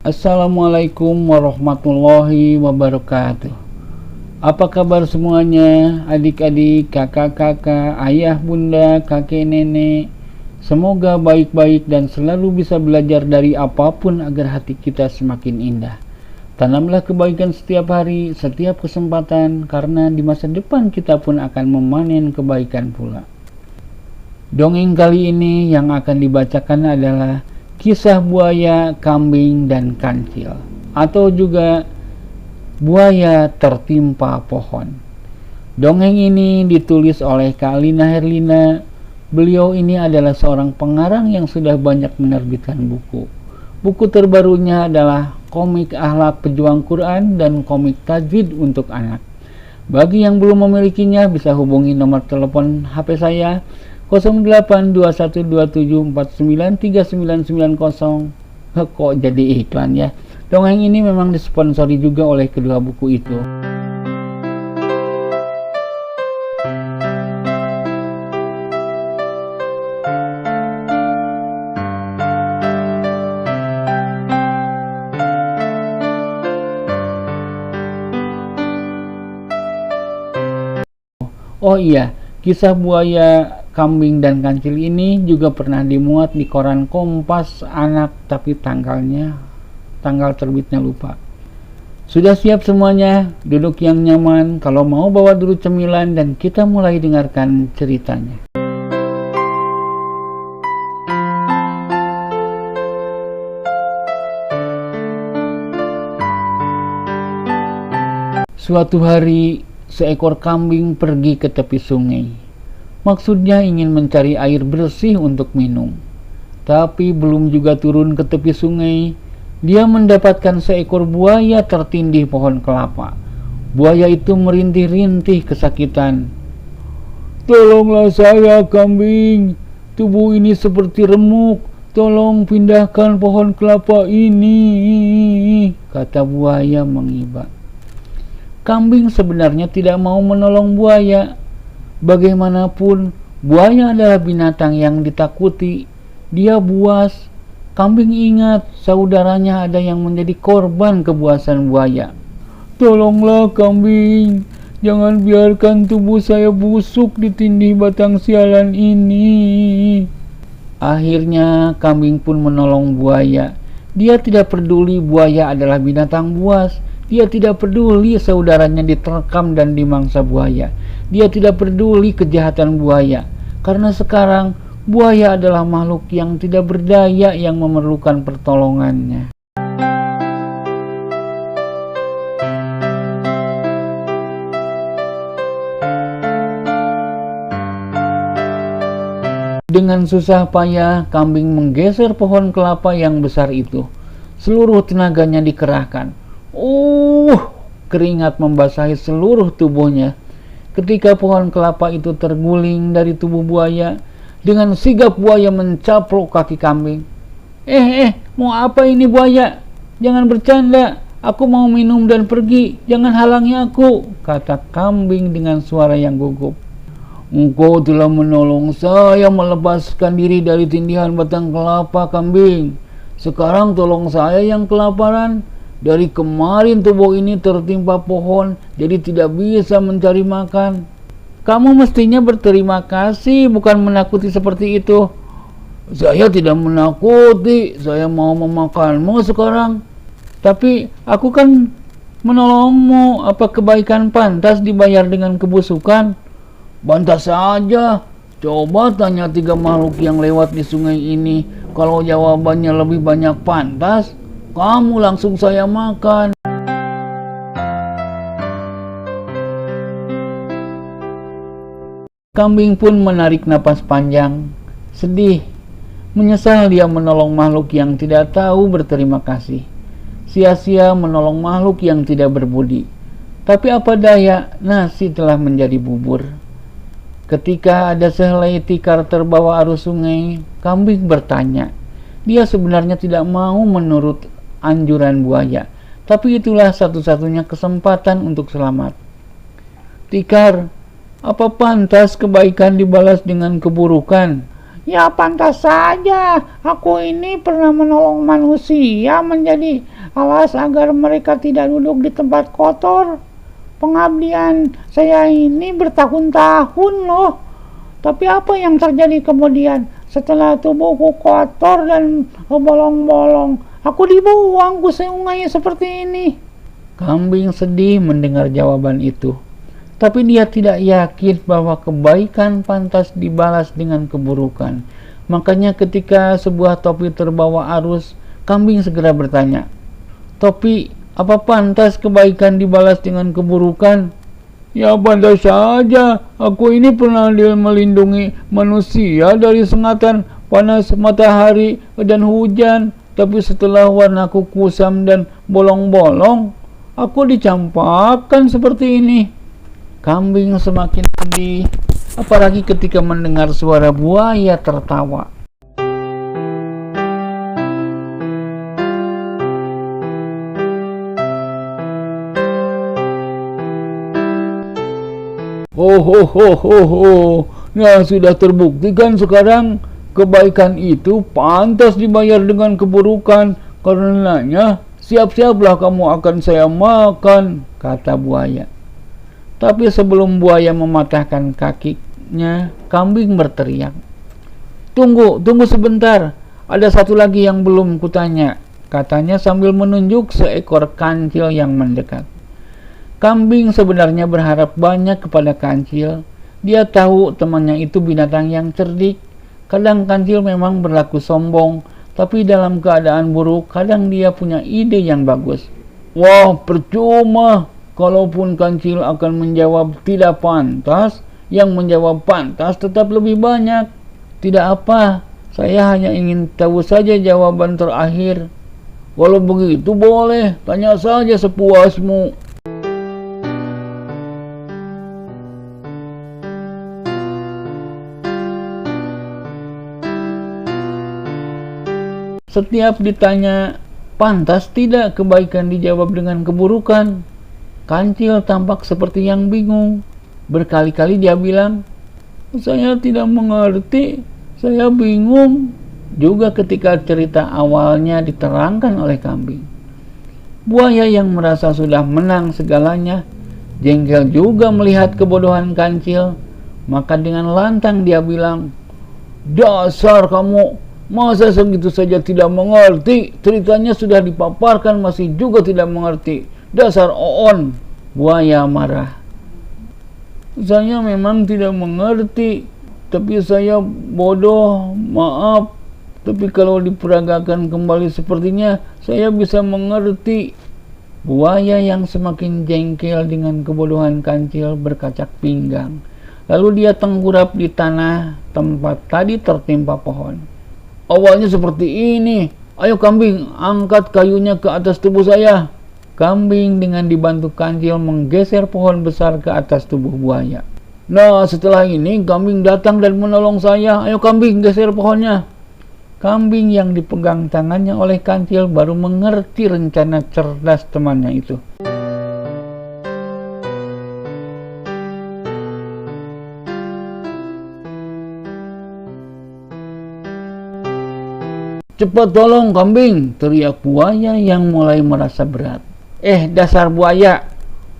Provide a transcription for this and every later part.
Assalamualaikum warahmatullahi wabarakatuh. Apa kabar semuanya, adik-adik, kakak-kakak, ayah, bunda, kakek, nenek? Semoga baik-baik dan selalu bisa belajar dari apapun agar hati kita semakin indah. Tanamlah kebaikan setiap hari, setiap kesempatan, karena di masa depan kita pun akan memanen kebaikan pula. Dongeng kali ini yang akan dibacakan adalah Kisah Buaya, Kambing, dan Kancil, atau juga Buaya Tertimpa Pohon. Dongeng ini ditulis oleh Kak Lina Herlina. Beliau ini adalah seorang pengarang yang sudah banyak menerbitkan buku. Buku terbarunya adalah komik Akhlak Pejuang Quran dan komik tajwid untuk anak. Bagi yang belum memilikinya bisa hubungi nomor telepon HP saya 082127493990. Kok jadi iklan ya? Dongeng ini memang disponsori juga oleh kedua buku itu. Oh iya, kisah Buaya, Kambing, dan Kancil ini juga pernah dimuat di koran Kompas Anak, tapi tanggal terbitnya lupa. Sudah siap semuanya? Duduk yang nyaman, kalau mau bawa dulu cemilan dan kita mulai dengarkan ceritanya. Suatu hari, seekor kambing pergi ke tepi sungai. Maksudnya ingin mencari air bersih untuk minum. Tapi belum juga turun ke tepi sungai, dia mendapatkan seekor buaya tertindih pohon kelapa. Buaya itu merintih-rintih kesakitan. "Tolonglah saya, kambing. Tubuh ini seperti remuk. Tolong pindahkan pohon kelapa ini," kata buaya mengiba. Kambing sebenarnya tidak mau menolong buaya. Bagaimanapun, buaya adalah binatang yang ditakuti. Dia buas. Kambing ingat saudaranya ada yang menjadi korban kebuasan buaya. "Tolonglah, kambing. Jangan biarkan tubuh saya busuk ditindih batang sialan ini." Akhirnya kambing pun menolong buaya. Dia tidak peduli buaya adalah binatang buas. Dia tidak peduli saudaranya diterkam dan dimangsa buaya. Dia tidak peduli kejahatan buaya, karena sekarang buaya adalah makhluk yang tidak berdaya yang memerlukan pertolongannya. Dengan susah payah, kambing menggeser pohon kelapa yang besar itu. Seluruh tenaganya dikerahkan. Keringat membasahi seluruh tubuhnya. Ketika pohon kelapa itu terguling dari tubuh buaya, dengan sigap buaya mencaplok kaki kambing. Mau apa ini buaya? Jangan bercanda, aku mau minum dan pergi, jangan halangi aku," kata kambing dengan suara yang gugup. "Engkau telah menolong saya melepaskan diri dari tindihan batang kelapa, kambing. Sekarang tolong saya yang kelaparan. Dari kemarin tubuh ini tertimpa pohon, jadi tidak bisa mencari makan." "Kamu mestinya berterima kasih, bukan menakuti seperti itu." "Saya tidak menakuti, saya mau memakanmu sekarang." "Tapi aku kan menolongmu, apa kebaikan pantas dibayar dengan kebusukan?" "Bantah saja. Coba tanya 3 makhluk yang lewat di sungai ini. Kalau jawabannya lebih banyak pantas, kamu langsung saya makan." Kambing pun menarik napas panjang, sedih, menyesal dia menolong makhluk yang tidak tahu berterima kasih. Sia-sia menolong makhluk yang tidak berbudi. Tapi apa daya, nasi telah menjadi bubur. Ketika ada sehelai tikar terbawa arus sungai, kambing bertanya. Dia sebenarnya tidak mau menurut anjuran buaya, tapi itulah satu-satunya kesempatan untuk selamat. "Tikar, apa pantas kebaikan dibalas dengan keburukan?" Ya pantas saja, aku ini pernah menolong manusia menjadi alas agar mereka tidak duduk di tempat kotor. Pengabdian saya ini bertahun-tahun loh. Tapi apa yang terjadi kemudian? Setelah tubuhku kotor dan bolong-bolong, aku dibuang ke sungai seperti ini. Kambing sedih mendengar jawaban itu. Tapi dia tidak yakin bahwa kebaikan pantas dibalas dengan keburukan. Makanya ketika sebuah topi terbawa arus, kambing segera bertanya, "Topi, apa pantas kebaikan dibalas dengan keburukan?" "Ya pantas saja, aku ini pernah melindungi manusia dari sengatan panas matahari dan hujan. Tapi setelah warnaku kusam dan bolong-bolong, aku dicampakkan seperti ini." Kambing semakin sedih, apalagi ketika mendengar suara buaya tertawa. Oh, nah sudah terbukti kan sekarang kebaikan itu pantas dibayar dengan keburukan. Karenanya siap-siaplah kamu akan saya makan, kata buaya. Tapi sebelum buaya mematahkan kakinya, kambing berteriak, Tunggu sebentar, ada satu lagi yang belum kutanya, katanya sambil menunjuk seekor kancil yang mendekat. Kambing sebenarnya berharap banyak kepada kancil. Dia tahu temannya itu binatang yang cerdik. Kadang kancil memang berlaku sombong, tapi dalam keadaan buruk kadang dia punya ide yang bagus. Wah, percuma. Kalaupun kancil akan menjawab tidak pantas, yang menjawab pantas tetap lebih banyak. Tidak apa, saya hanya ingin tahu saja jawaban terakhir. Kalau begitu boleh, tanya saja sepuasmu. Setiap ditanya, pantas tidak kebaikan dijawab dengan keburukan? Kancil tampak seperti yang bingung. Berkali-kali dia bilang, saya tidak mengerti, saya bingung. Juga ketika cerita awalnya diterangkan oleh kambing. Buaya yang merasa sudah menang segalanya, jengkel juga melihat kebodohan kancil. Maka dengan lantang dia bilang, dasar kamu, masa segitu saja tidak mengerti? Ceritanya sudah dipaparkan masih juga tidak mengerti. Dasar oon. Buaya marah. Saya memang tidak mengerti, tapi saya bodoh, maaf. Tapi kalau diperagakan kembali sepertinya, saya bisa mengerti. Buaya yang semakin jengkel dengan kebodohan kancil berkacak pinggang. Lalu dia tengkurap di tanah tempat tadi tertimpa pohon. Awalnya seperti ini. Ayo kambing, angkat kayunya ke atas tubuh saya. Kambing dengan dibantu kancil menggeser pohon besar ke atas tubuh buaya. Nah, setelah ini kambing datang dan menolong saya. Ayo kambing, geser pohonnya. Kambing yang dipegang tangannya oleh kancil baru mengerti rencana cerdas temannya itu. Cepat tolong kambing, teriak buaya yang mulai merasa berat. Dasar buaya.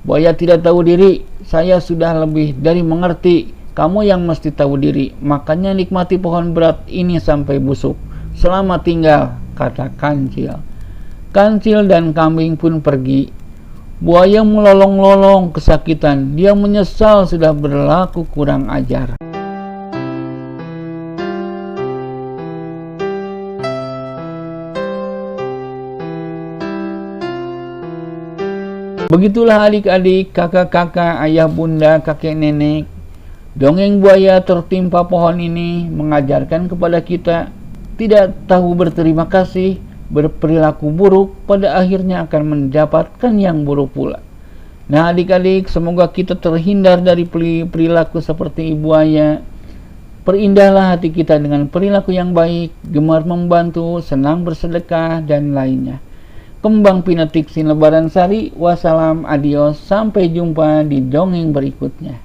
Buaya tidak tahu diri. Saya sudah lebih dari mengerti. Kamu yang mesti tahu diri. Makanya nikmati pohon berat ini sampai busuk. Selamat tinggal, kata kancil. Kancil dan kambing pun pergi. Buaya melolong-lolong kesakitan. Dia menyesal sudah berlaku kurang ajar. Begitulah adik-adik, kakak-kakak, ayah bunda, kakek nenek. Dongeng buaya tertimpa pohon ini mengajarkan kepada kita tidak tahu berterima kasih, berperilaku buruk, pada akhirnya akan mendapatkan yang buruk pula. Nah adik-adik, semoga kita terhindar dari perilaku seperti buaya. Perindahlah hati kita dengan perilaku yang baik, gemar membantu, senang bersedekah, dan lainnya. Kembang Pinetik Sin Lebaran Sari. Wassalam, adios, sampai jumpa di dongeng berikutnya.